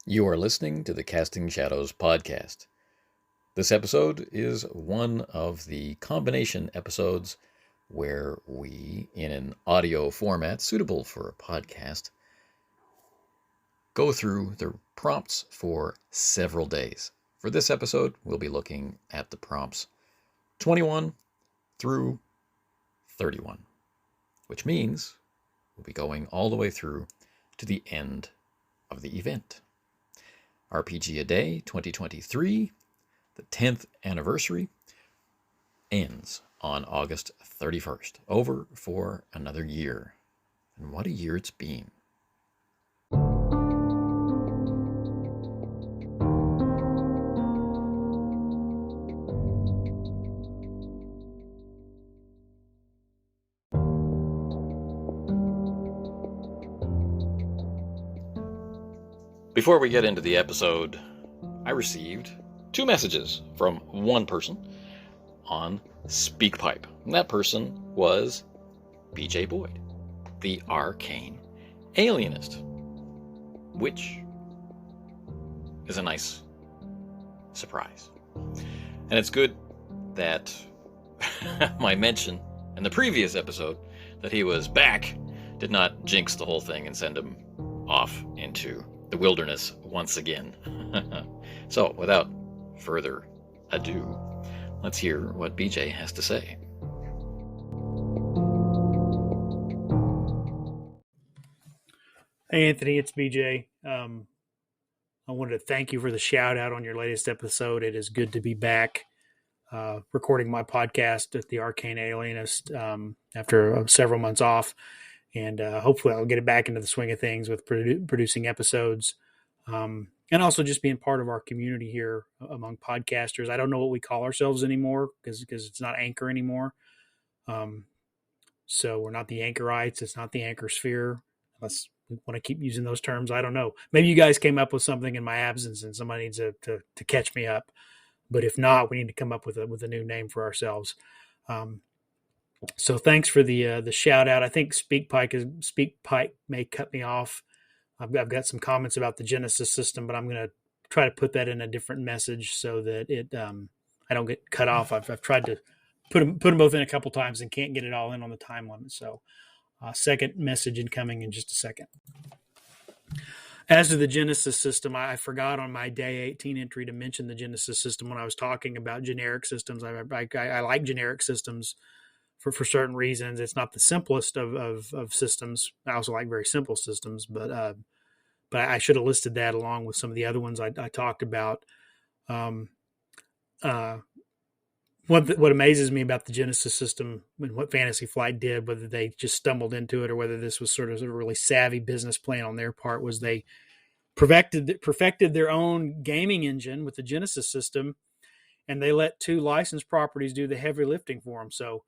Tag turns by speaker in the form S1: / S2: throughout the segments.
S1: You are listening to the Casting Shadows Podcast. This episode is one of the combination episodes where we, in an audio format suitable for a podcast, go through the prompts for several days. For this episode, we'll be looking at the prompts 21 through 31, which means we'll be going all the way through to the end of the event. RPG A Day 2023, the 10th anniversary, ends on August 31st. Over for another year. And what a year it's been. Before we get into the episode, I received 2 messages from one person on SpeakPipe. And that person was BJ Boyd, the Arcane Alienist, which is a nice surprise. And it's good that my mention in the previous episode that he was back did not jinx the whole thing and send him off into the wilderness once again. So, without further ado, let's hear what BJ has to say.
S2: Hey, Anthony, it's BJ. I wanted to thank you for the shout out on your latest episode. It is good to be back recording my podcast at the Arcane Alienist after several months off. And hopefully I'll get it back into the swing of things with producing episodes and also just being part of our community here among podcasters. I don't know what we call ourselves anymore because it's not Anchor anymore. So we're not the Anchorites. It's not the Anchor Sphere. Unless we want to keep using those terms. I don't know. Maybe you guys came up with something in my absence and somebody needs to catch me up. But if not, we need to come up with a new name for ourselves. So thanks for the shout out. I think SpeakPipe may cut me off. I've got some comments about the Genesis system, but I'm going to try to put that in a different message so that I don't get cut off. I've tried to put them both in a couple times and can't get it all in on the time limit. So second message incoming in just a second. As to the Genesis system, I forgot on my day 18 entry to mention the Genesis system when I was talking about generic systems. I like generic systems for certain reasons. It's not the simplest of systems. I also like very simple systems, but I should have listed that along with some of the other ones I talked about. What amazes me about the Genesis system and what Fantasy Flight did, whether they just stumbled into it or whether this was sort of a really savvy business plan on their part, was they perfected their own gaming engine with the Genesis system, and they let 2 licensed properties do the heavy lifting for them. So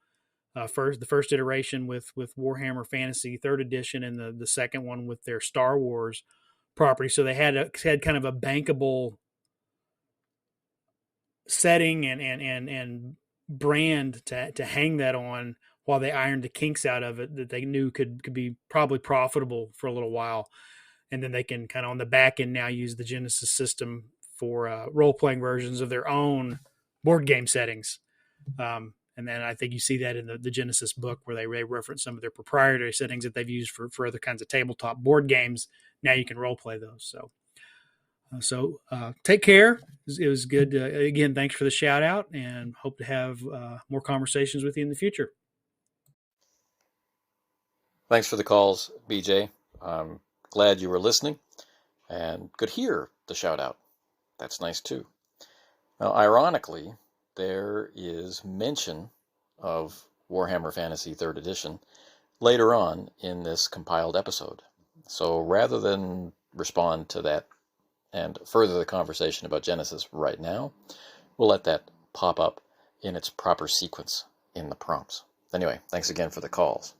S2: the first iteration with Warhammer Fantasy 3rd Edition, and the second one with their Star Wars property. So they had kind of a bankable setting and brand to hang that on while they ironed the kinks out of it that they knew could be probably profitable for a little while. And then they can kind of on the back end now use the Genesis system for role-playing versions of their own board game settings. And then I think you see that in the Genesis book where they reference some of their proprietary settings that they've used for other kinds of tabletop board games. Now you can role play those. So take care. It was good. Again, thanks for the shout out, and hope to have more conversations with you in the future.
S1: Thanks for the calls, BJ. I'm glad you were listening and could hear the shout out. That's nice too. Now, ironically, there is mention of Warhammer Fantasy 3rd Edition later on in this compiled episode. So rather than respond to that and further the conversation about Genesis right now, we'll let that pop up in its proper sequence in the prompts. Anyway, thanks again for the calls.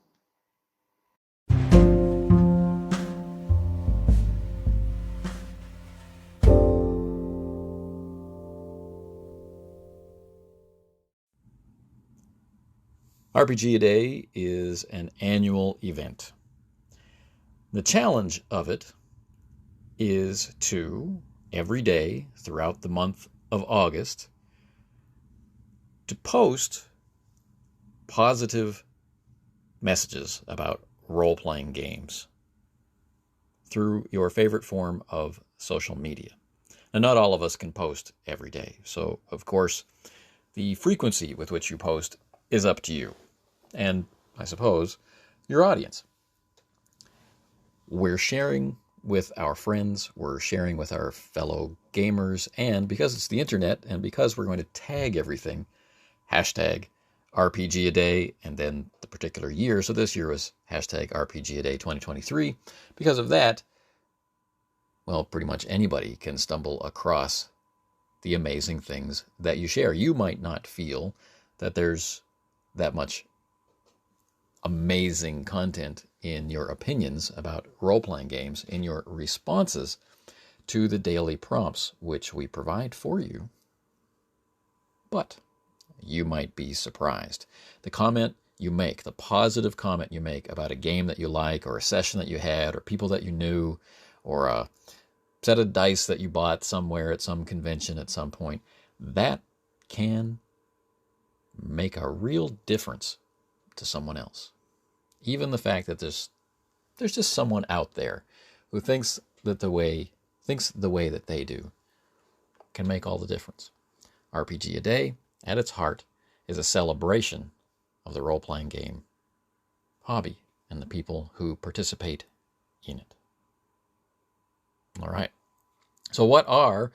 S1: RPG A Day is an annual event. The challenge of it is to, every day throughout the month of August, to post positive messages about role-playing games through your favorite form of social media. Now, not all of us can post every day, so of course the frequency with which you post is up to you, and I suppose your audience. We're sharing with our friends, we're sharing with our fellow gamers, and because it's the internet, and because we're going to tag everything, hashtag RPG a day, and then the particular year. So this year was hashtag RPG a day 2023. Because of that, well, pretty much anybody can stumble across the amazing things that you share. You might not feel that there's that much amazing content in your opinions about role-playing games, in your responses to the daily prompts which we provide for you. But you might be surprised. The comment you make, the positive comment you make about a game that you like, or a session that you had, or people that you knew, or a set of dice that you bought somewhere at some convention at some point, that can make a real difference to someone else. Even the fact that there's just someone out there who thinks the way that they do can make all the difference. RPG a Day, at its heart, is a celebration of the role-playing game hobby and the people who participate in it. All right. So what are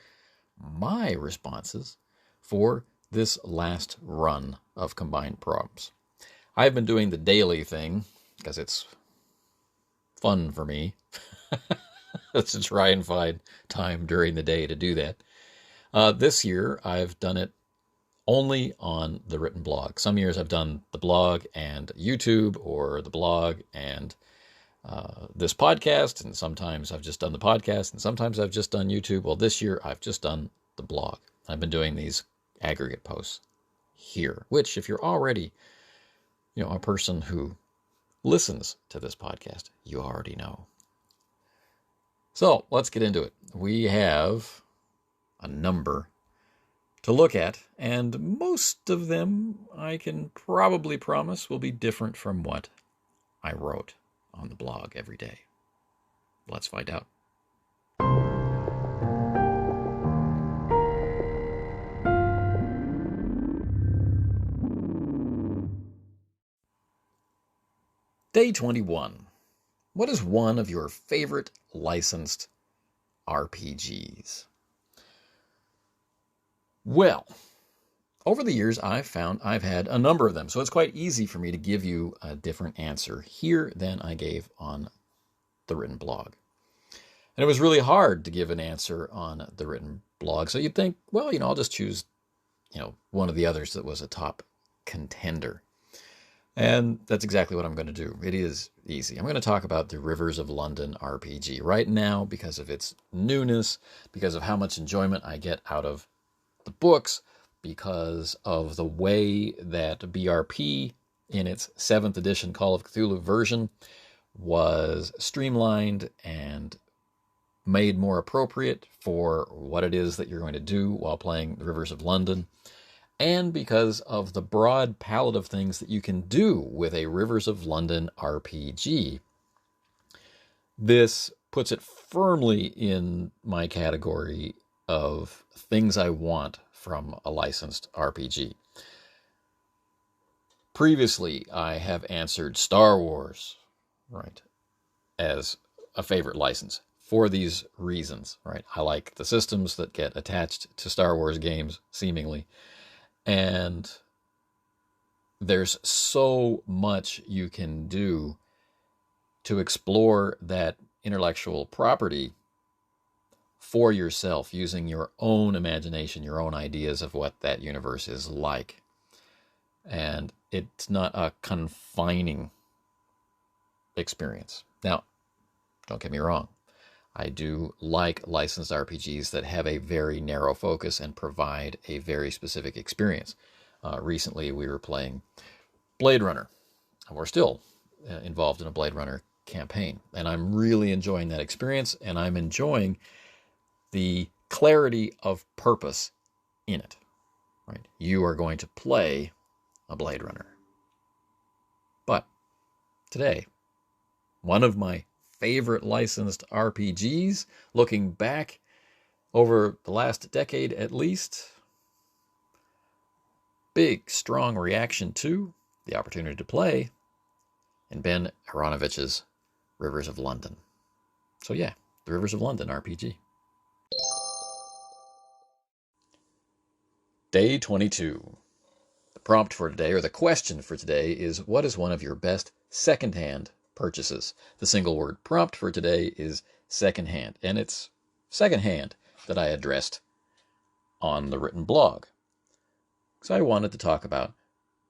S1: my responses for this last run of combined prompts? I've been doing the daily thing because it's fun for me to try and find time during the day to do that. This year, I've done it only on the written blog. Some years I've done the blog and YouTube, or the blog and this podcast, and sometimes I've just done the podcast, and sometimes I've just done YouTube. Well, this year I've just done the blog. I've been doing these aggregate posts here, which if you're already, a person who listens to this podcast, you already know. So let's get into it. We have a number to look at, and most of them I can probably promise will be different from what I wrote on the blog every day. Let's find out. Day 21. What is one of your favorite licensed RPGs? Well, over the years, I've found I've had a number of them, so it's quite easy for me to give you a different answer here than I gave on the written blog. And it was really hard to give an answer on the written blog, so you'd think, well, I'll just choose, one of the others that was a top contender. And that's exactly what I'm going to do. It is easy. I'm going to talk about the Rivers of London RPG right now because of its newness, because of how much enjoyment I get out of the books, because of the way that BRP in its 7th edition Call of Cthulhu version was streamlined and made more appropriate for what it is that you're going to do while playing the Rivers of London, and because of the broad palette of things that you can do with a Rivers of London RPG. This puts it firmly in my category of things I want from a licensed RPG. Previously, I have answered Star Wars, right, as a favorite license for these reasons, right? I like the systems that get attached to Star Wars games, seemingly. And there's so much you can do to explore that intellectual property for yourself, using your own imagination, your own ideas of what that universe is like. And it's not a confining experience. Now, don't get me wrong. I do like licensed RPGs that have a very narrow focus and provide a very specific experience. Recently, we were playing Blade Runner. We're still involved in a Blade Runner campaign. And I'm really enjoying that experience, and I'm enjoying the clarity of purpose in it. Right? You are going to play a Blade Runner. But today, one of my favorite licensed RPGs, looking back over the last decade at least, big, strong reaction to the opportunity to play in Ben Aronovich's Rivers of London. So yeah, the Rivers of London RPG. Day 22. The prompt for today, or the question for today, is what is one of your best secondhand purchases? The single word prompt for today is secondhand, and it's secondhand that I addressed on the written blog. So I wanted to talk about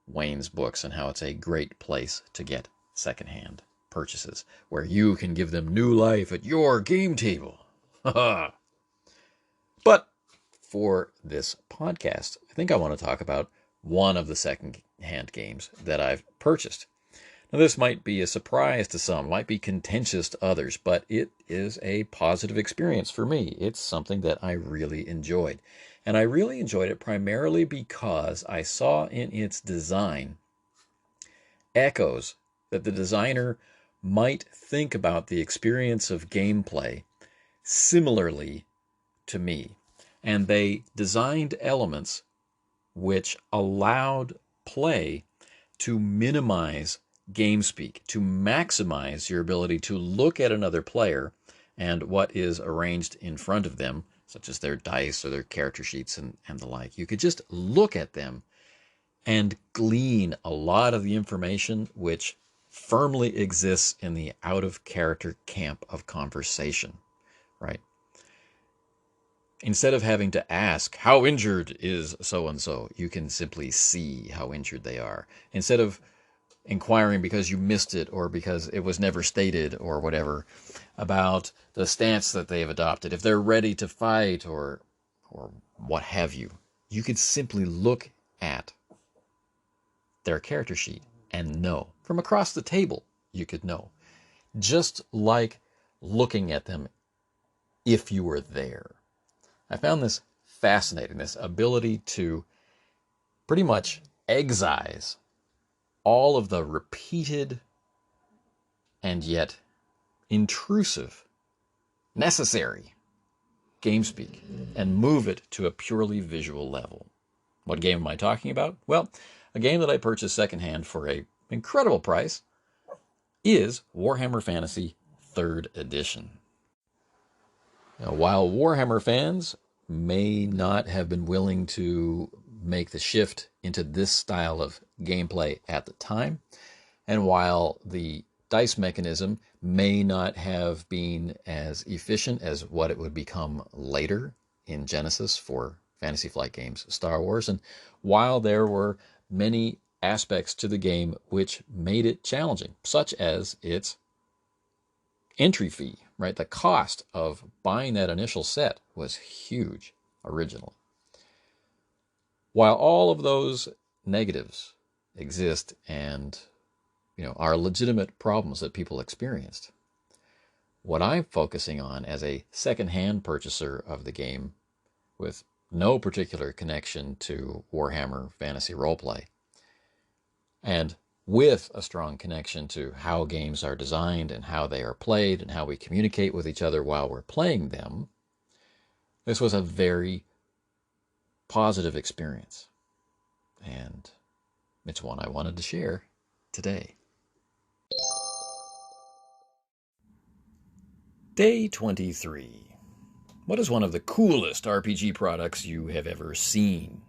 S1: Wayne's Books and how it's a great place to get secondhand purchases, where you can give them new life at your game table. But for this podcast, I think I want to talk about one of the second-hand games that I've purchased. Now, this might be a surprise to some, might be contentious to others, but it is a positive experience for me. It's something that I really enjoyed. And I really enjoyed it primarily because I saw in its design echoes that the designer might think about the experience of gameplay similarly to me. And they designed elements which allowed play to minimize game speak, to maximize your ability to look at another player and what is arranged in front of them, such as their dice or their character sheets and the like. You could just look at them and glean a lot of the information which firmly exists in the out-of-character camp of conversation, right? Instead of having to ask, how injured is so-and-so, you can simply see how injured they are. Instead of inquiring because you missed it or because it was never stated or whatever about the stance that they have adopted, if they're ready to fight or what have you, you could simply look at their character sheet and know. From across the table, you could know. Just like looking at them if you were there. I found this fascinating, this ability to pretty much excise all of the repeated and yet intrusive, necessary game speak and move it to a purely visual level. What game am I talking about? Well, a game that I purchased secondhand for an incredible price is Warhammer Fantasy 3rd Edition. Now, while Warhammer fans may not have been willing to make the shift into this style of gameplay at the time, and while the dice mechanism may not have been as efficient as what it would become later in Genesis for Fantasy Flight Games Star Wars, and while there were many aspects to the game which made it challenging, such as its entry fee, right? The cost of buying that initial set was huge originally. While all of those negatives exist and are legitimate problems that people experienced, what I'm focusing on as a second-hand purchaser of the game with no particular connection to Warhammer Fantasy Roleplay, and with a strong connection to how games are designed and how they are played and how we communicate with each other while we're playing them, this was a very positive experience. And it's one I wanted to share today. Day 23. What is one of the coolest RPG products you have ever seen?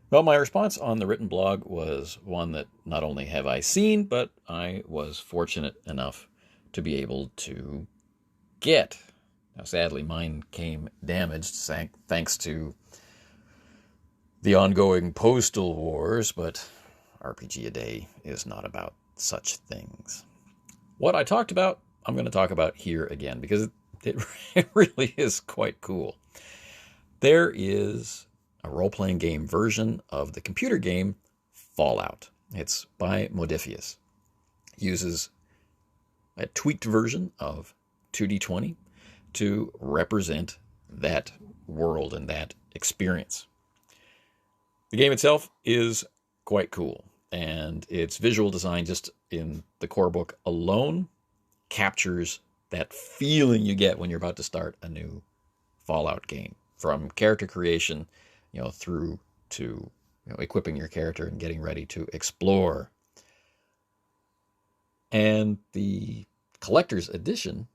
S1: Well, my response on the written blog was one that not only have I seen, but I was fortunate enough to be able to get. Now, sadly, mine came damaged thanks to the ongoing postal wars, but RPG A Day is not about such things. What I talked about, I'm going to talk about here again, because it really is quite cool. There is a role-playing game version of the computer game Fallout. It's by Modifius. It uses a tweaked version of 2D20 to represent that world and that experience. The game itself is quite cool, and its visual design just in the core book alone captures that feeling you get when you're about to start a new Fallout game, from character creation, through to equipping your character and getting ready to explore. And the collector's edition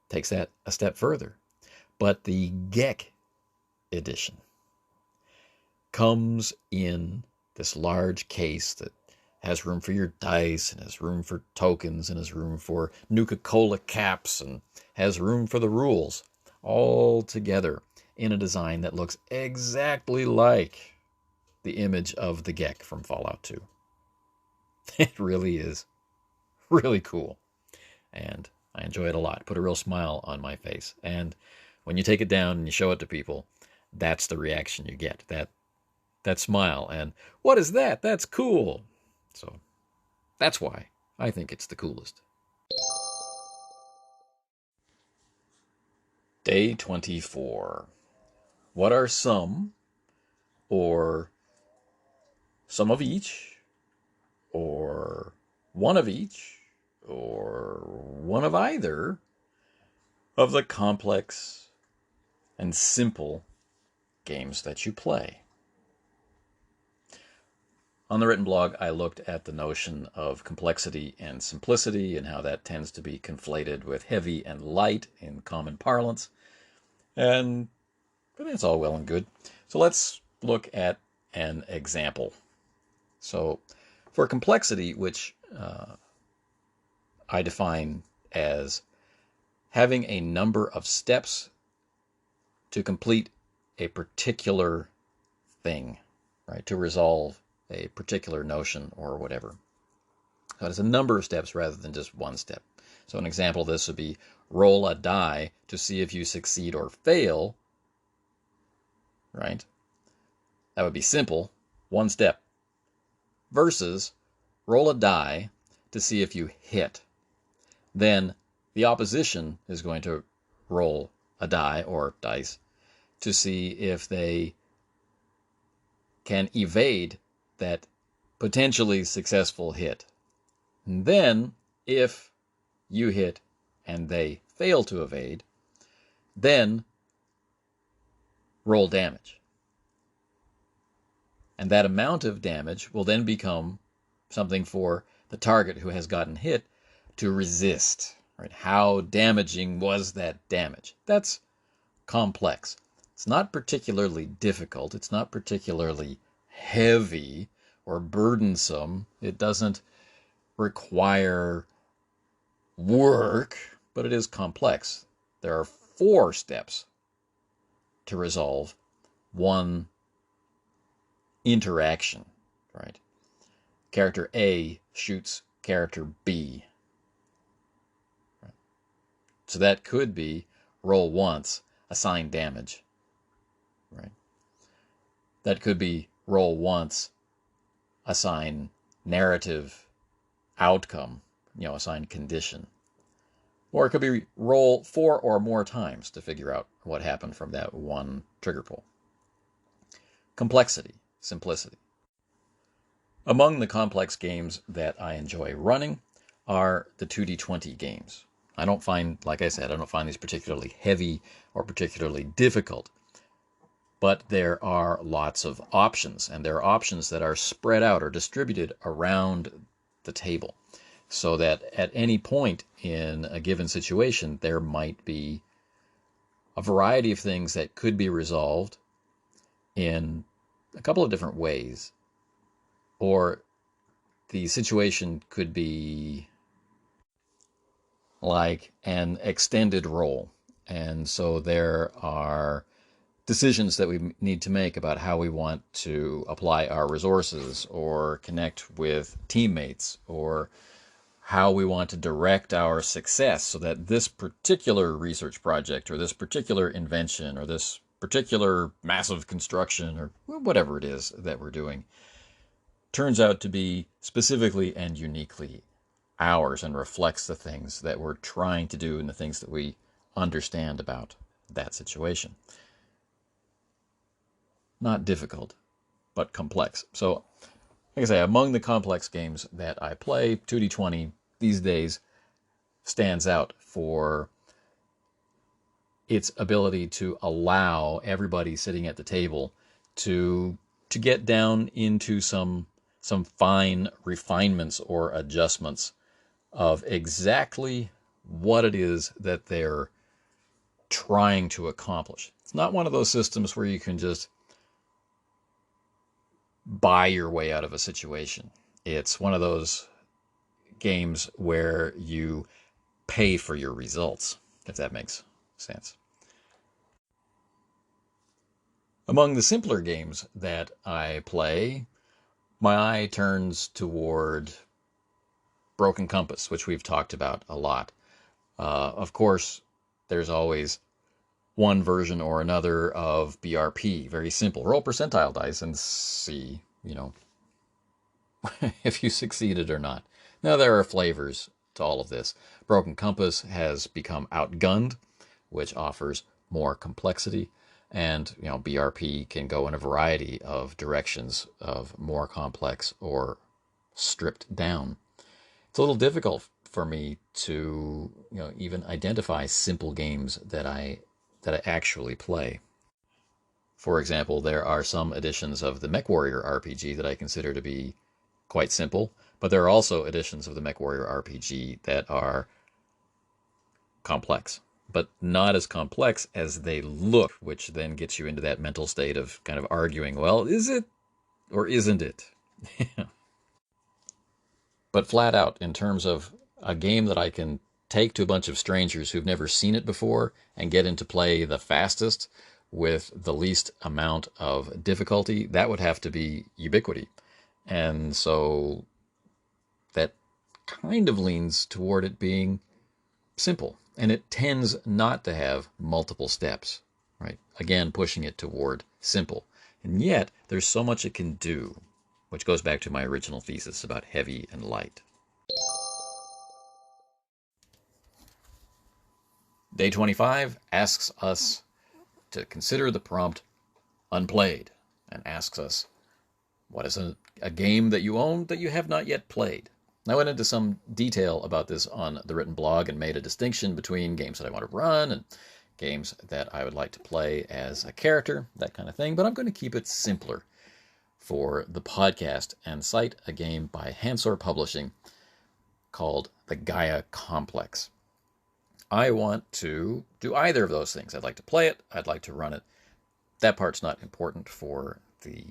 S1: takes that a step further. But the GEC edition comes in this large case that has room for your dice, and has room for tokens, and has room for Nuka-Cola caps, and has room for the rules, all together in a design that looks exactly like the image of the GEC from Fallout 2. It really is really cool, and I enjoy it a lot. Put a real smile on my face, and when you take it down and you show it to people, that's the reaction you get, that smile, and what is that? That's cool. So that's why I think it's the coolest. Day 24. What are some, or some of each, or one of each, or one of either of the complex and simple games that you play? On the written blog, I looked at the notion of complexity and simplicity and how that tends to be conflated with heavy and light in common parlance. And that's all well and good. So let's look at an example. So for complexity, which I define as having a number of steps to complete a particular thing, right? To resolve a particular notion or whatever. So it's a number of steps rather than just one step. So an example of this would be roll a die to see if you succeed or fail, right? That would be simple, one step. Versus roll a die to see if you hit. Then the opposition is going to roll a die or dice to see if they can evade that potentially successful hit. And then, if you hit and they fail to evade, then roll damage. And that amount of damage will then become something for the target who has gotten hit to resist. Right? How damaging was that damage? That's complex. It's not particularly difficult. It's not particularly heavy or burdensome. It doesn't require work, but it is complex. There are 4 steps to resolve one interaction, right? Character A shoots character B. Right? So that could be roll once, assign damage, right? That could be roll once, assign narrative outcome, assign condition. Or it could be roll 4 or more times to figure out what happened from that one trigger pull. Complexity, simplicity. Among the complex games that I enjoy running are the 2D20 games. I don't find, like I said, these particularly heavy or particularly difficult. But there are lots of options, and there are options that are spread out or distributed around the table, so that at any point in a given situation, there might be a variety of things that could be resolved in a couple of different ways. Or the situation could be like an extended role. And so there are decisions that we need to make about how we want to apply our resources or connect with teammates, or how we want to direct our success so that this particular research project or this particular invention or this particular massive construction or whatever it is that we're doing turns out to be specifically and uniquely ours and reflects the things that we're trying to do and the things that we understand about that situation. Not difficult, but complex. So, like I say, among the complex games that I play, 2D20 these days stands out for its ability to allow everybody sitting at the table to get down into some fine refinements or adjustments of exactly what it is that they're trying to accomplish. It's not one of those systems where you can just buy your way out of a situation. It's one of those games where you pay for your results, if that makes sense. Among the simpler games that I play, my eye turns toward Broken Compass, which we've talked about a lot. Of course, there's always one version or another of BRP. Very simple. Roll percentile dice and see, if you succeeded or not. Now, there are flavors to all of this. Broken Compass has become outgunned, which offers more complexity. And, BRP can go in a variety of directions of more complex or stripped down. It's a little difficult for me to, even identify simple games that I actually play. For example, there are some editions of the MechWarrior RPG that I consider to be quite simple, but there are also editions of the MechWarrior RPG that are complex, but not as complex as they look, which then gets you into that mental state of kind of arguing, well, is it or isn't it? But flat out, in terms of a game that I can take to a bunch of strangers who've never seen it before and get into play the fastest with the least amount of difficulty, that would have to be Ubiquity. And so that kind of leans toward it being simple. And it tends not to have multiple steps, right? Again, pushing it toward simple. And yet, there's so much it can do, which goes back to my original thesis about heavy and light. Day 25 asks us to consider the prompt unplayed and asks us, what is a game that you own that you have not yet played? I went into some detail about this on the written blog and made a distinction between games that I want to run and games that I would like to play as a character, that kind of thing, but I'm going to keep it simpler for the podcast and cite a game by Hansor Publishing called The Gaia Complex. I want to do either of those things. I'd like to play it. I'd like to run it. That part's not important for the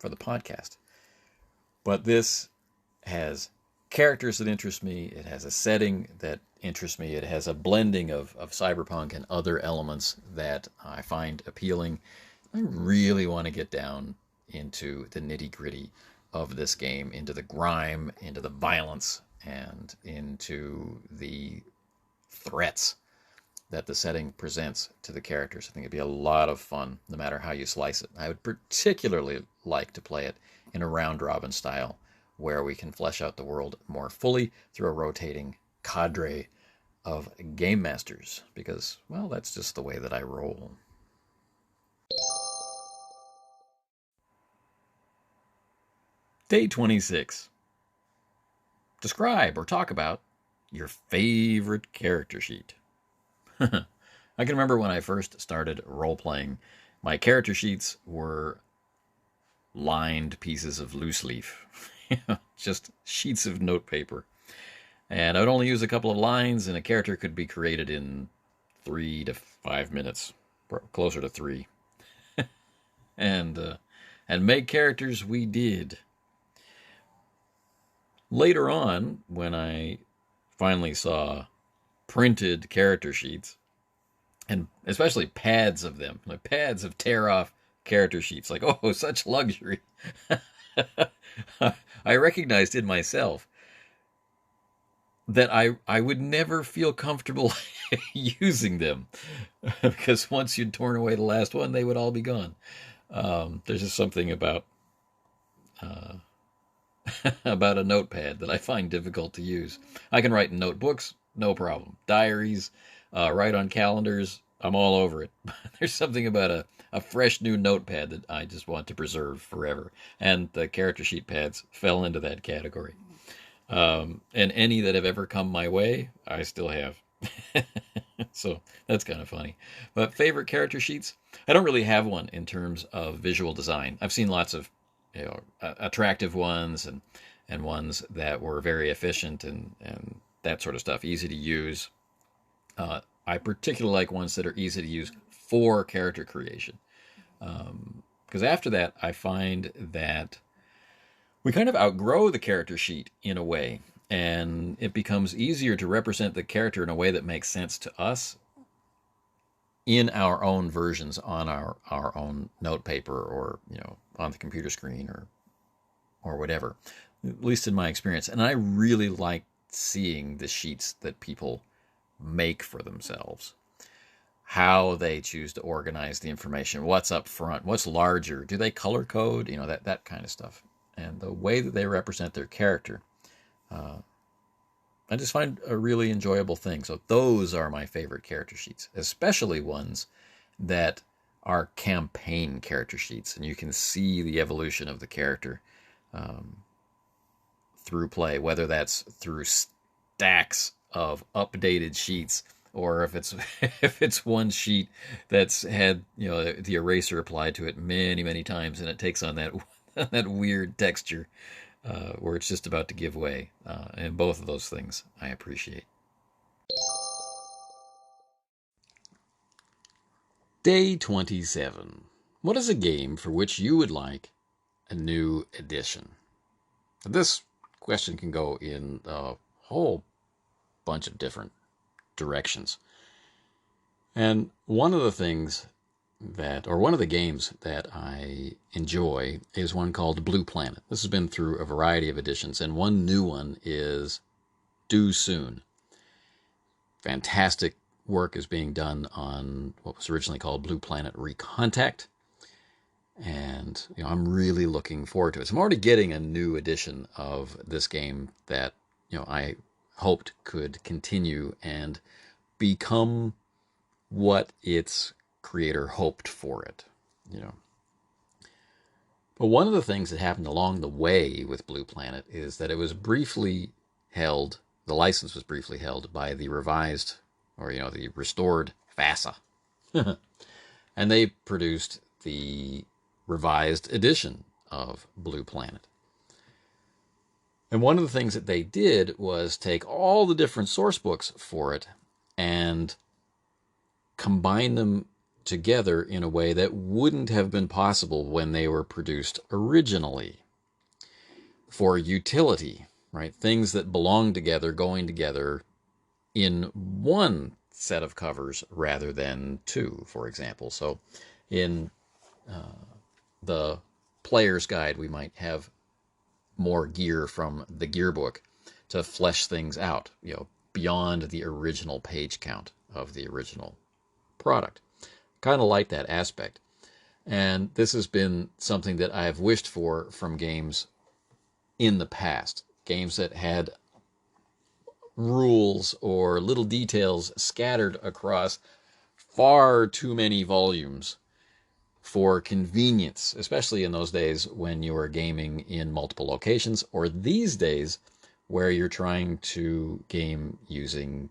S1: podcast. But this has characters that interest me. It has a setting that interests me. It has a blending of cyberpunk and other elements that I find appealing. I really want to get down into the nitty-gritty of this game, into the grime, into the violence, and into the threats that the setting presents to the characters. I think it'd be a lot of fun, no matter how you slice it. I would particularly like to play it in a round-robin style, where we can flesh out the world more fully through a rotating cadre of game masters, because, well, that's just the way that I roll. Day 26. Describe or talk about your favorite character sheet. I can remember when I first started role-playing, my character sheets were lined pieces of loose leaf. Just sheets of notepaper. And I would only use a couple of lines, and a character could be created in 3 to 5 minutes, closer to 3. And make characters we did. Later on, when I finally saw printed character sheets, and especially pads of them, like pads of tear-off character sheets, like, oh, such luxury. I recognized in myself that I would never feel comfortable using them, because once you'd torn away the last one, they would all be gone. There's just something about about a notepad that I find difficult to use. I can write in notebooks, no problem. Diaries, write on calendars, I'm all over it. There's something about a fresh new notepad that I just want to preserve forever. And the character sheet pads fell into that category. And any that have ever come my way, I still have. So that's kind of funny. But favorite character sheets? I don't really have one in terms of visual design. I've seen lots of attractive ones and ones that were very efficient and that sort of stuff, easy to use. I particularly like ones that are easy to use for character creation. Because after that, I find that we kind of outgrow the character sheet in a way, and it becomes easier to represent the character in a way that makes sense to us in our own versions on our own note paper or on the computer screen or whatever, at least in my experience. And I really like seeing the sheets that people make for themselves, how they choose to organize the information, what's up front, what's larger, do they color code, that kind of stuff. And the way that they represent their character, I just find a really enjoyable thing. So those are my favorite character sheets, especially ones that are campaign character sheets, and you can see the evolution of the character through play, whether that's through stacks of updated sheets, or if it's if it's one sheet that's had the eraser applied to it many times, and it takes on that that weird texture where it's just about to give way. And both of those things I appreciate. Day 27. What is a game for which you would like a new edition? This question can go in a whole bunch of different directions. And one of the games that I enjoy is one called Blue Planet. This has been through a variety of editions, and one new one is Due Soon. Fantastic work is being done on what was originally called Blue Planet Recontact, and I'm really looking forward to it. So I'm already getting a new edition of this game that I hoped could continue and become what its creator hoped for it. But one of the things that happened along the way with Blue Planet is that it was briefly held, the license was briefly held by the revised, or the restored FASA. And they produced the revised edition of Blue Planet. And one of the things that they did was take all the different source books for it and combine them together in a way that wouldn't have been possible when they were produced originally. For utility, right? Things that belong together, going together in one set of covers rather than two, for example. So in the player's guide, we might have more gear from the gear book to flesh things out, beyond the original page count of the original product. Kind of like that aspect. And this has been something that I've wished for from games in the past. Games that had rules or little details scattered across far too many volumes for convenience, especially in those days when you were gaming in multiple locations, or these days where you're trying to game using,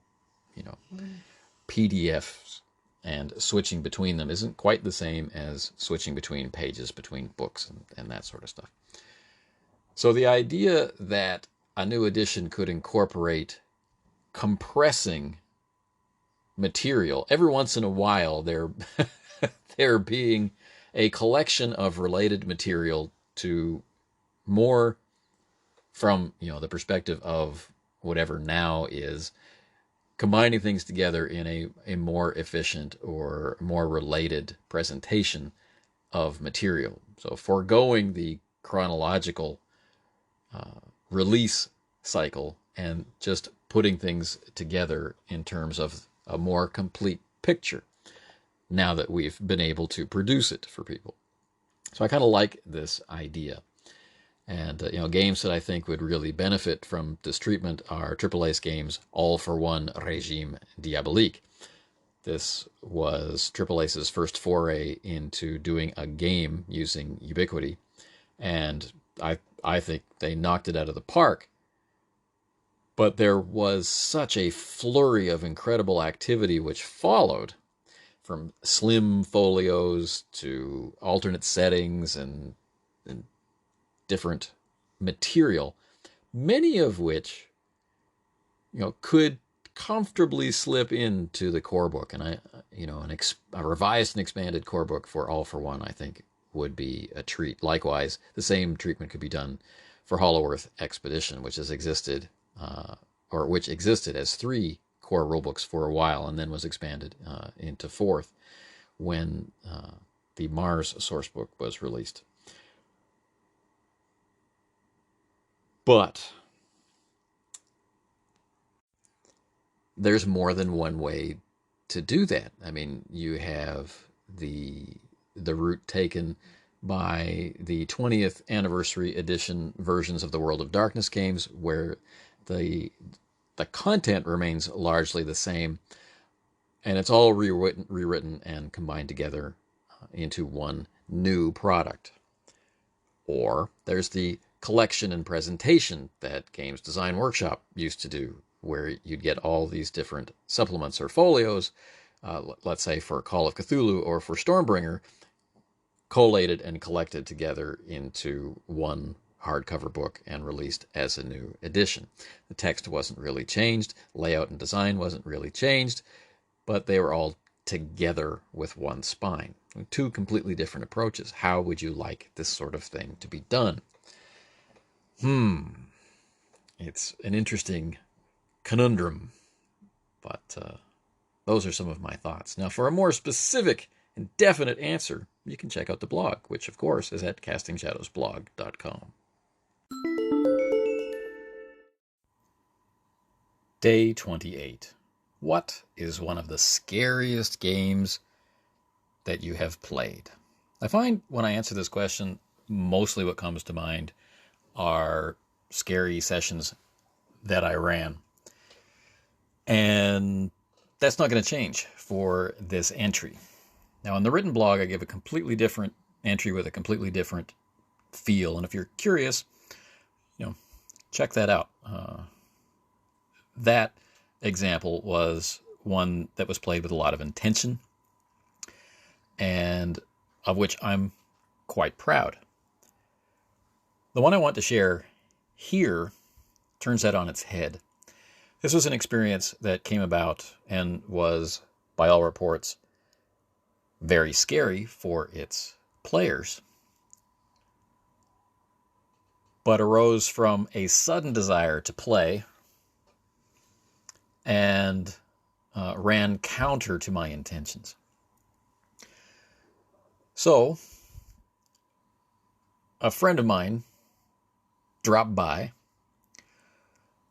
S1: PDFs, and switching between them isn't quite the same as switching between pages, between books, and that sort of stuff. So the idea that a new edition could incorporate compressing material, every once in a while there being a collection of related material to more from the perspective of whatever now is, combining things together in a more efficient or more related presentation of material. So foregoing the chronological release cycle and just putting things together in terms of a more complete picture now that we've been able to produce it for people. So I kind of like this idea. And games that I think would really benefit from this treatment are Triple Ace games, All for One Régime Diabolique. This was Triple Ace's first foray into doing a game using Ubiquity, and I think they knocked it out of the park. But there was such a flurry of incredible activity which followed, from slim folios to alternate settings and different material, many of which could comfortably slip into the core book. And a revised and expanded core book for All for One, I think, would be a treat. Likewise, the same treatment could be done for Hollow Earth Expedition, which existed as 3 core rulebooks for a while, and then was expanded into 4th when the Mars sourcebook was released. But there's more than one way to do that. I mean, you have the route taken by the 20th anniversary edition versions of the World of Darkness games, where the content remains largely the same, and it's all rewritten and combined together into one new product. Or there's the collection and presentation that Games Design Workshop used to do, where you'd get all these different supplements or folios, let's say for Call of Cthulhu or for Stormbringer, collated and collected together into one hardcover book and released as a new edition. The text wasn't really changed, layout and design wasn't really changed, but they were all together with one spine. 2 completely different approaches. How would you like this sort of thing to be done? It's an interesting conundrum, but those are some of my thoughts. Now, for a more specific and definite answer, you can check out the blog, which, of course, is at CastingShadowsPodcast.com. Day 28. What is one of the scariest games that you have played? I find when I answer this question, mostly what comes to mind are scary sessions that I ran. And that's not going to change for this entry. Now, in the written blog, I give a completely different entry with a completely different feel. And if you're curious, check that out. That example was one that was played with a lot of intention, and of which I'm quite proud. The one I want to share here turns that on its head. This was an experience that came about and was, by all reports, very scary for its players, but arose from a sudden desire to play and ran counter to my intentions. So, a friend of mine dropped by,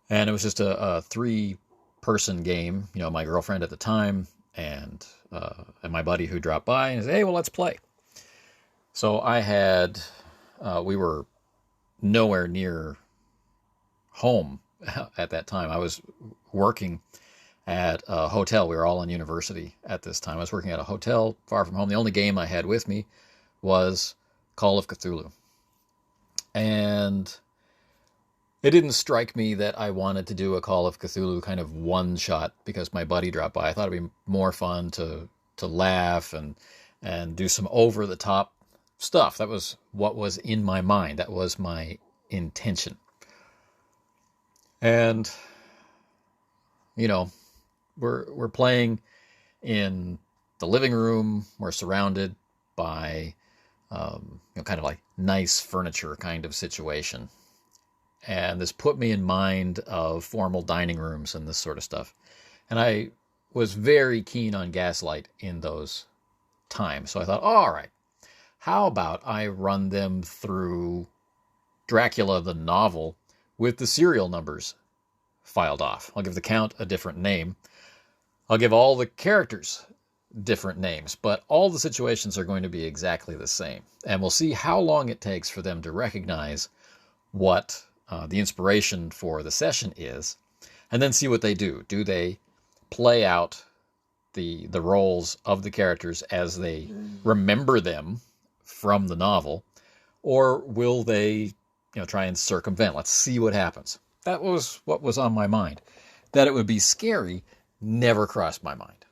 S1: and it was just a 3-person game. My girlfriend at the time and my buddy who dropped by, and said, "Hey, well, let's play." So we were nowhere near home at that time. I was working at a hotel. We were all in university at this time. I was working at a hotel far from home. The only game I had with me was Call of Cthulhu. And it didn't strike me that I wanted to do a Call of Cthulhu kind of one-shot because my buddy dropped by. I thought it'd be more fun to laugh and do some over-the-top stuff. That was what was in my mind. That was my intention. And, we're playing in the living room. We're surrounded by, kind of like nice furniture kind of situation. And this put me in mind of formal dining rooms and this sort of stuff. And I was very keen on Gaslight in those times. So I thought, all right, how about I run them through Dracula the novel with the serial numbers filed off. I'll give the count a different name. I'll give all the characters different names, but all the situations are going to be exactly the same. And we'll see how long it takes for them to recognize what the inspiration for the session is, and then see what they do. Do they play out the roles of the characters as they remember them from the novel, or will they try and circumvent? Let's see what happens. That was what was on my mind. That it would be scary never crossed my mind.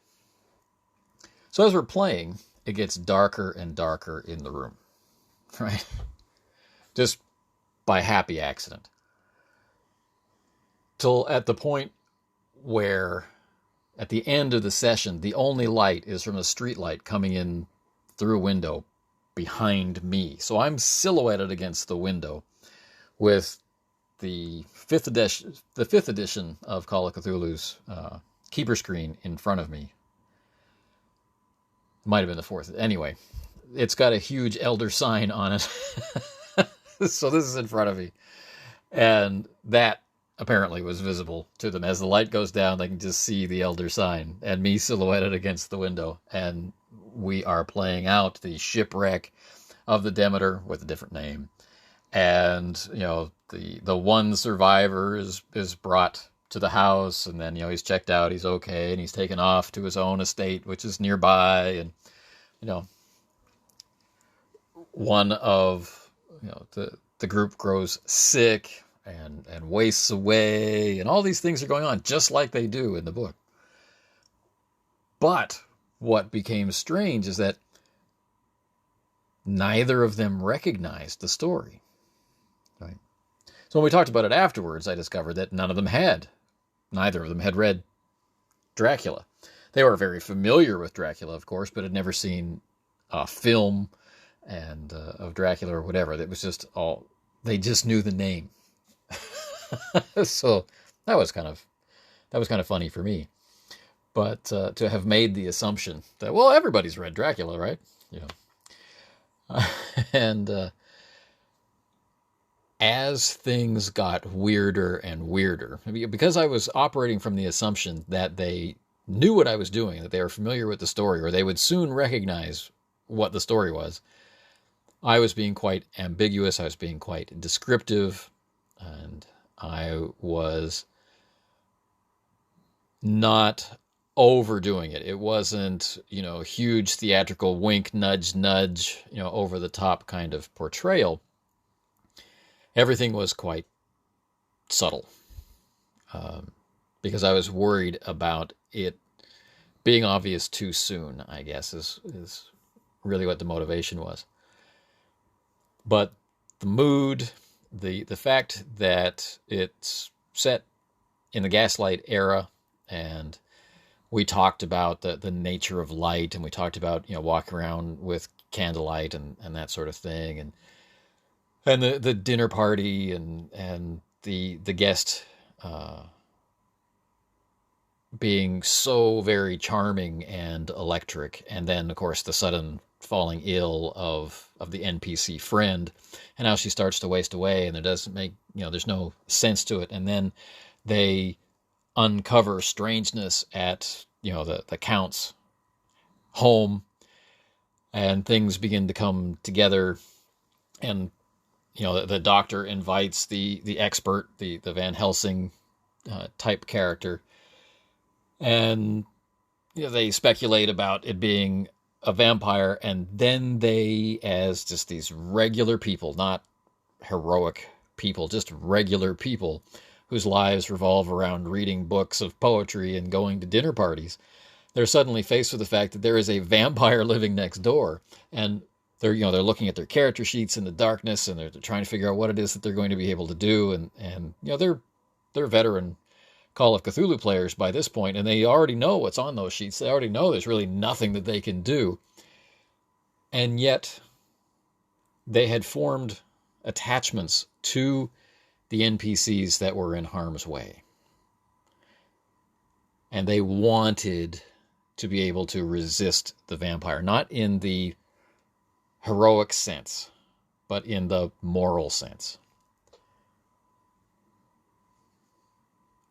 S1: So as we're playing, it gets darker and darker in the room, right? Just by happy accident. Till at the point where, at the end of the session, the only light is from a street light coming in through a window behind me. So I'm silhouetted against the window with the fifth edition of Call of Cthulhu's keeper screen in front of me. Might have been the fourth. Anyway, it's got a huge elder sign on it. So this is in front of me. And that apparently was visible to them. As the light goes down, they can just see the elder sign and me silhouetted against the window. And we are playing out the shipwreck of the Demeter with a different name. And, the one survivor is brought to the house, and then, he's checked out, he's okay, and he's taken off to his own estate, which is nearby. And, one of, the group grows sick and wastes away, and all these things are going on just like they do in the book. But what became strange is that neither of them recognized the story. Right? So when we talked about it afterwards, I discovered that neither of them had read Dracula. They were very familiar with Dracula, of course, but had never seen a film of Dracula or whatever. That was just they just knew the name. So that was kind of funny for me. But to have made the assumption that, well, everybody's read Dracula, right? And as things got weirder and weirder, because I was operating from the assumption that they knew what I was doing, that they were familiar with the story, or they would soon recognize what the story was, I was being quite ambiguous, I was being quite descriptive, and I was not overdoing it. It wasn't, huge theatrical wink, nudge, nudge, over the top kind of portrayal. Everything was quite subtle, because I was worried about it being obvious too soon, I guess, is really what the motivation was. But the mood, the fact that it's set in the Gaslight era, and we talked about the nature of light, and we talked about, walking around with candlelight and that sort of thing, and the dinner party and the guest being so very charming and electric, and then of course the sudden falling ill of the NPC friend, and how she starts to waste away, and there's no sense to it, and then they uncover strangeness at the Count's home, and things begin to come together, and the doctor invites the expert, the Van Helsing type character, and they speculate about it being a vampire, and then they, as just these regular people, not heroic people, just regular people whose lives revolve around reading books of poetry and going to dinner parties, they're suddenly faced with the fact that there is a vampire living next door, and they're looking at their character sheets in the darkness, and they're trying to figure out what it is that they're going to be able to do, and they're veteran Call of Cthulhu players by this point, and they already know what's on those sheets. They already know there's really nothing that they can do. And yet, they had formed attachments to the NPCs that were in harm's way. And they wanted to be able to resist the vampire, not in the heroic sense, but in the moral sense.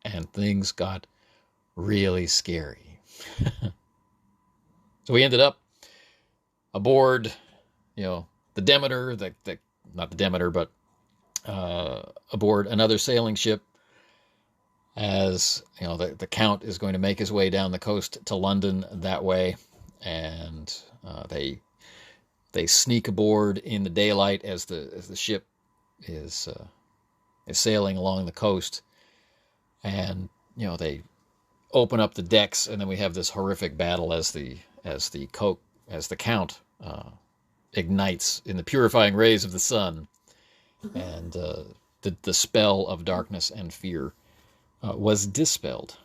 S1: And things got really scary. So we ended up aboard, the Demeter, not the Demeter, but aboard another sailing ship, as you know, the Count is going to make his way down the coast to London that way, and they sneak aboard in the daylight as the ship is sailing along the coast, and you know, they open up the decks, and then we have this horrific battle as the Count ignites in the purifying rays of the sun, and the spell of darkness and fear was dispelled.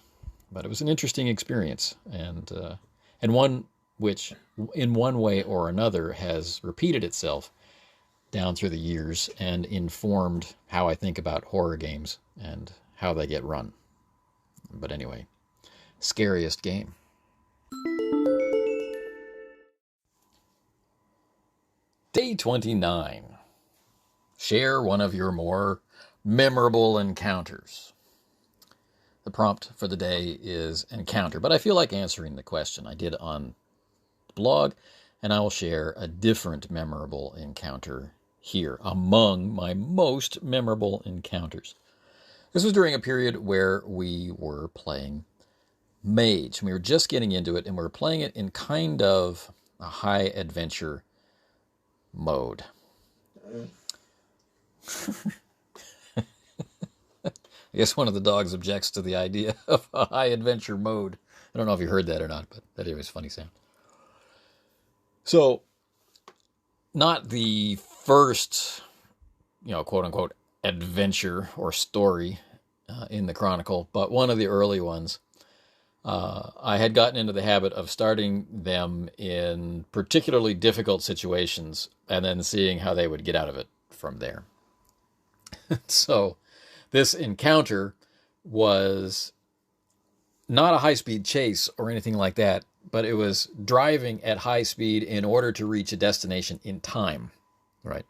S1: But it was an interesting experience, and one which, in one way or another, has repeated itself down through the years and informed how I think about horror games and how they get run. But anyway, scariest game. Day 29. Share one of your more memorable encounters. The prompt for the day is encounter, but I feel like answering the question I did on the blog, and I will share a different memorable encounter here among my most memorable encounters. This was during a period where we were playing Mage. We were just getting into it, and we were playing it in kind of a high adventure mode. I guess one of the dogs objects to the idea of a high adventure mode. I don't know if you heard that or not, but that is a funny sound. So, not the first, quote unquote, adventure or story in the Chronicle, but one of the early ones. I had gotten into the habit of starting them in particularly difficult situations and then seeing how they would get out of it from there. So this encounter was not a high-speed chase or anything like that, but it was driving at high speed in order to reach a destination in time, right?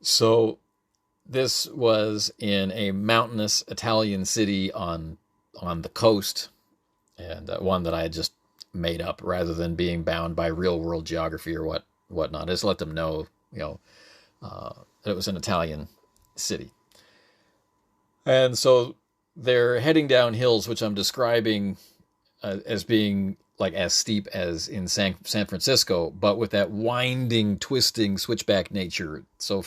S1: So this was in a mountainous Italian city on the coast, and one that I had just made up rather than being bound by real-world geography or whatnot. I just let them know, that it was an Italian city. And so they're heading down hills, which I'm describing as being like as steep as in San Francisco, but with that winding, twisting, switchback nature, so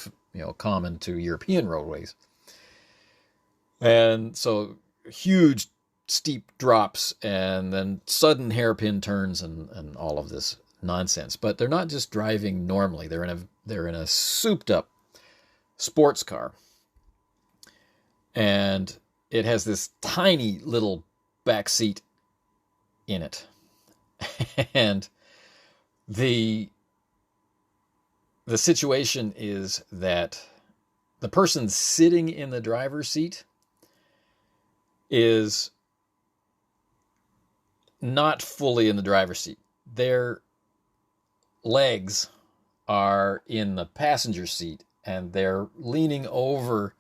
S1: common to European roadways. And so huge, steep drops, and then sudden hairpin turns, and all of this nonsense. But they're not just driving normally; they're in a souped-up sports car, and it has this tiny little back seat in it, and the situation is that the person sitting in the driver's seat is not fully in the driver's seat. Their legs are in the passenger seat, and they're leaning over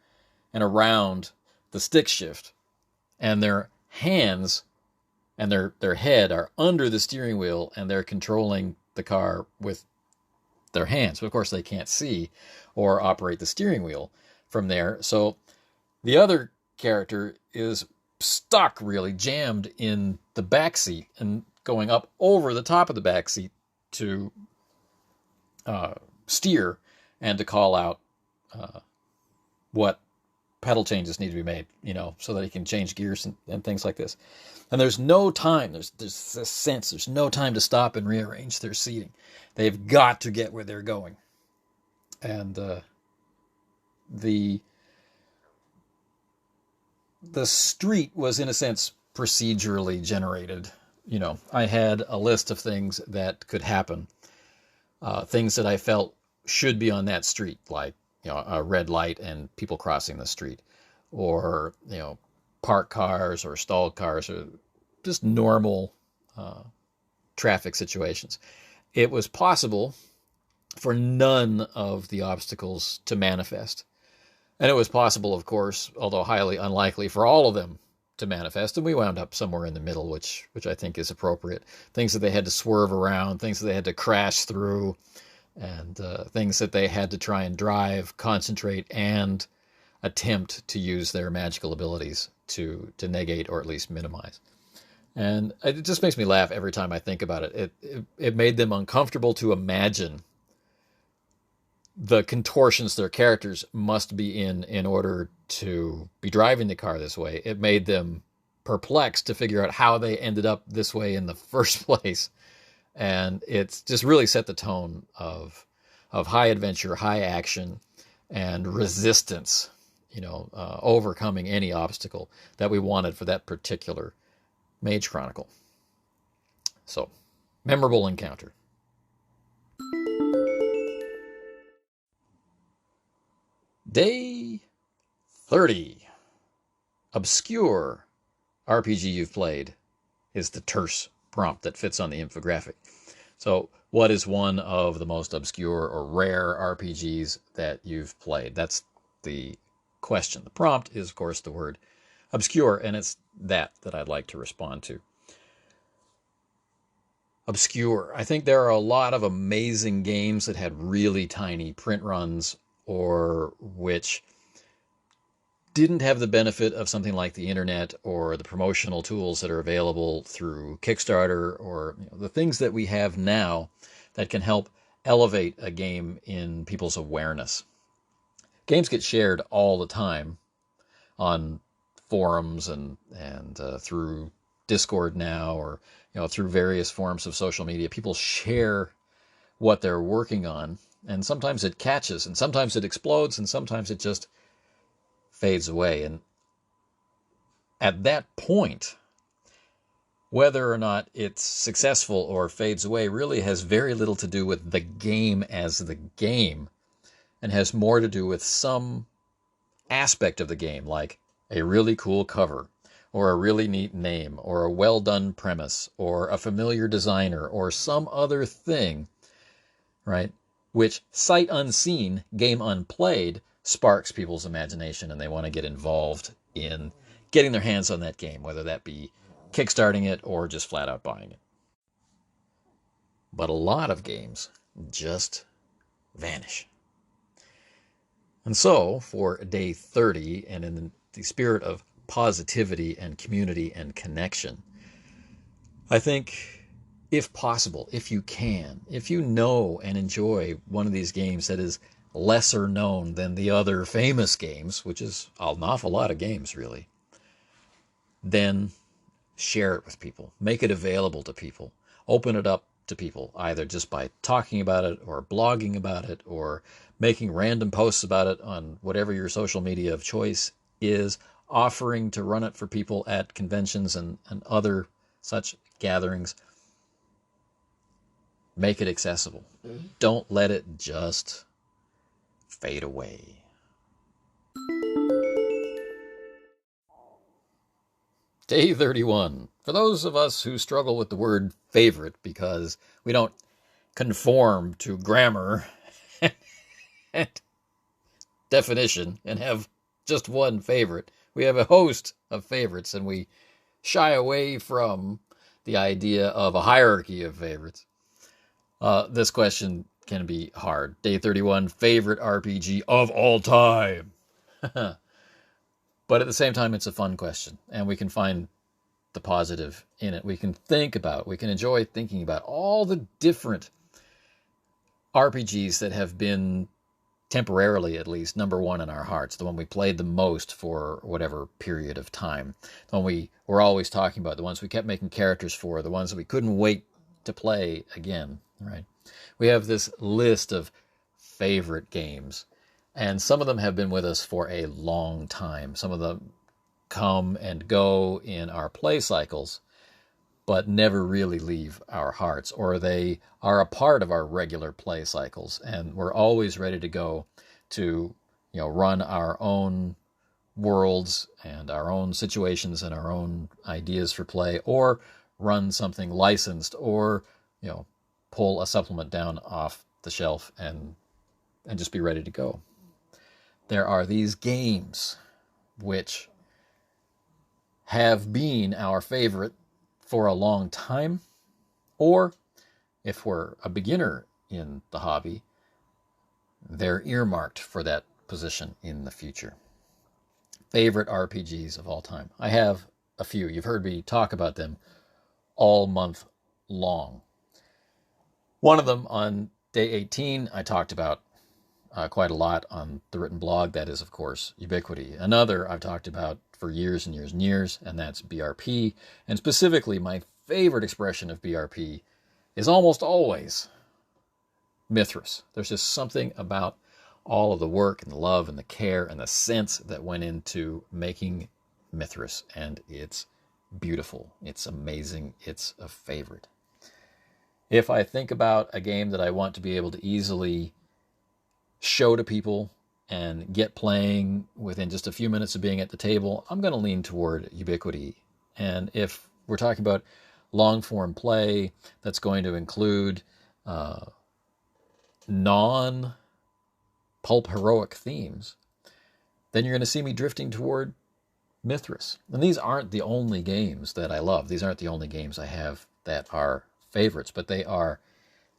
S1: and around the stick shift, and their hands and their head are under the steering wheel, and they're controlling the car with their hands. But of course, they can't see or operate the steering wheel from there. So the other character is stuck, really jammed in the back seat and going up over the top of the back seat to steer and to call out what pedal changes need to be made, so that he can change gears and things like this. And there's no time. There's this sense there's no time to stop and rearrange their seating. They've got to get where they're going. And the street was, in a sense, procedurally generated. I had a list of things that could happen, things that I felt should be on that street, like a red light and people crossing the street, or parked cars or stalled cars, or just normal traffic situations. It was possible for none of the obstacles to manifest. And it was possible, of course, although highly unlikely, for all of them to manifest. And we wound up somewhere in the middle, which I think is appropriate. Things that they had to swerve around, things that they had to crash through, and things that they had to try and drive, concentrate, and attempt to use their magical abilities to negate or at least minimize. And it just makes me laugh every time I think about it. It made them uncomfortable to imagine the contortions their characters must be in order to be driving the car this way. It made them perplexed to figure out how they ended up this way in the first place. And it's just really set the tone of high adventure, high action, and resistance, overcoming any obstacle that we wanted for that particular Mage Chronicle. So, memorable encounter. Day 30. Obscure RPG you've played is the terse prompt that fits on the infographic. So, what is one of the most obscure or rare RPGs that you've played? That's the question. The prompt is, of course, the word obscure, and it's that I'd like to respond to. Obscure. I think there are a lot of amazing games that had really tiny print runs or which didn't have the benefit of something like the internet or the promotional tools that are available through Kickstarter or the things that we have now that can help elevate a game in people's awareness. Games get shared all the time on forums and through Discord now, or through various forms of social media. People share what they're working on, and sometimes it catches, and sometimes it explodes, and sometimes it just fades away. And at that point, whether or not it's successful or fades away really has very little to do with the game as the game, and has more to do with some aspect of the game, like a really cool cover, or a really neat name, or a well-done premise, or a familiar designer, or some other thing, right? Which, sight unseen, game unplayed, sparks people's imagination, and they want to get involved in getting their hands on that game, whether that be kickstarting it or just flat out buying it. But a lot of games just vanish. And so, for day 30, and in the spirit of positivity and community and connection, I think, if possible, if you can, if you know and enjoy one of these games that is lesser known than the other famous games, which is an awful lot of games, really, then share it with people. Make it available to people. Open it up to people, either just by talking about it or blogging about it or making random posts about it on whatever your social media of choice is, offering to run it for people at conventions and other such gatherings. Make it accessible. Don't let it just fade away. Day 31. For those of us who struggle with the word favorite because we don't conform to grammar and definition and have just one favorite, we have a host of favorites, and we shy away from the idea of a hierarchy of favorites. This question can be hard. Day 31, favorite RPG of all time. But at the same time, it's a fun question, and we can find the positive in it. We can enjoy thinking about all the different RPGs that have been, temporarily at least, number one in our hearts, the one we played the most for whatever period of time, the one we were always talking about, the ones we kept making characters for, the ones that we couldn't wait to play again, right? We have this list of favorite games, and some of them have been with us for a long time. Some of them come and go in our play cycles, but never really leave our hearts, or they are a part of our regular play cycles, and we're always ready to go to, run our own worlds and our own situations and our own ideas for play, or run something licensed, or, pull a supplement down off the shelf and just be ready to go. There are these games which have been our favorite for a long time, or if we're a beginner in the hobby, they're earmarked for that position in the future. Favorite RPGs of all time. I have a few. You've heard me talk about them all month long. One of them on day 18, I talked about quite a lot on the written blog. That is, of course, Ubiquity. Another I've talked about for years and years and years, and that's BRP. And specifically, my favorite expression of BRP is almost always Mithras. There's just something about all of the work and the love and the care and the sense that went into making Mithras, and it's beautiful. It's amazing. It's a favorite. If I think about a game that I want to be able to easily show to people and get playing within just a few minutes of being at the table, I'm going to lean toward Ubiquity. And if we're talking about long-form play that's going to include non-pulp heroic themes, then you're going to see me drifting toward Mithras. And these aren't the only games that I love. These aren't the only games I have that are favorites, but they are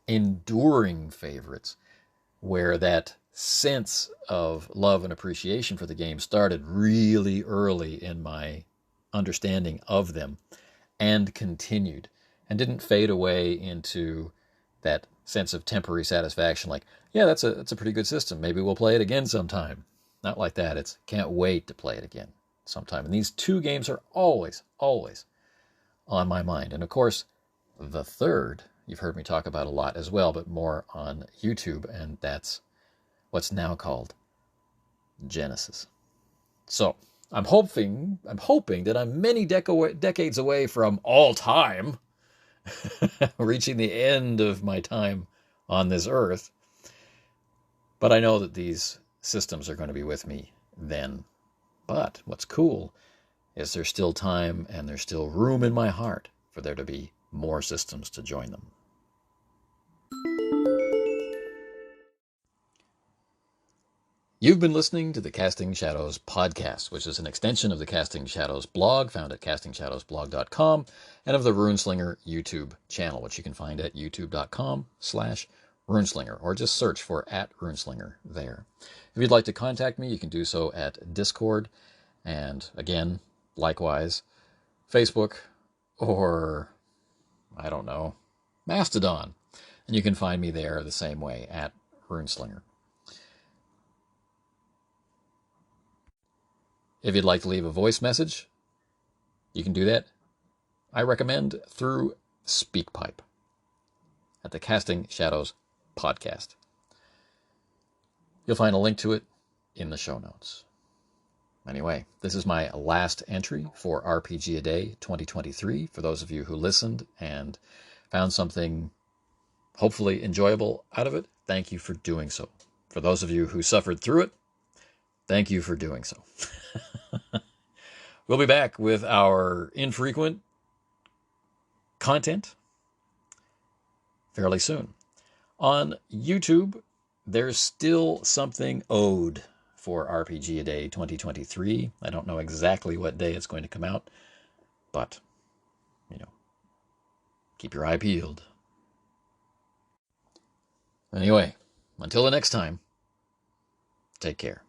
S1: enduring favorites where that sense of love and appreciation for the game started really early in my understanding of them and continued and didn't fade away into that sense of temporary satisfaction like, yeah, that's a pretty good system. Maybe we'll play it again sometime. Not like that. It's can't wait to play it again sometime. And these two games are always, always on my mind. And of course, the third, you've heard me talk about a lot as well, but more on YouTube, and that's what's now called Genesis. So I'm hoping that I'm many decades away from all time, reaching the end of my time on this earth. But I know that these systems are going to be with me then. But what's cool is there's still time and there's still room in my heart for there to be more systems to join them. You've been listening to the Casting Shadows podcast, which is an extension of the Casting Shadows blog found at CastingShadowsPodcast.com and of the RuneSlinger YouTube channel, which you can find at youtube.com/RuneSlinger, or just search for @RuneSlinger there. If you'd like to contact me, you can do so at Discord, and again, likewise, Facebook, or, I don't know, Mastodon. And you can find me there the same way, @RuneSlinger. If you'd like to leave a voice message, you can do that. I recommend through SpeakPipe at the Casting Shadows podcast. You'll find a link to it in the show notes. Anyway, this is my last entry for RPG A Day 2023. For those of you who listened and found something hopefully enjoyable out of it, thank you for doing so. For those of you who suffered through it, thank you for doing so. We'll be back with our infrequent content fairly soon. On YouTube, there's still something owed for RPG A Day 2023. I don't know exactly what day it's going to come out, but, keep your eye peeled. Anyway, until the next time, take care.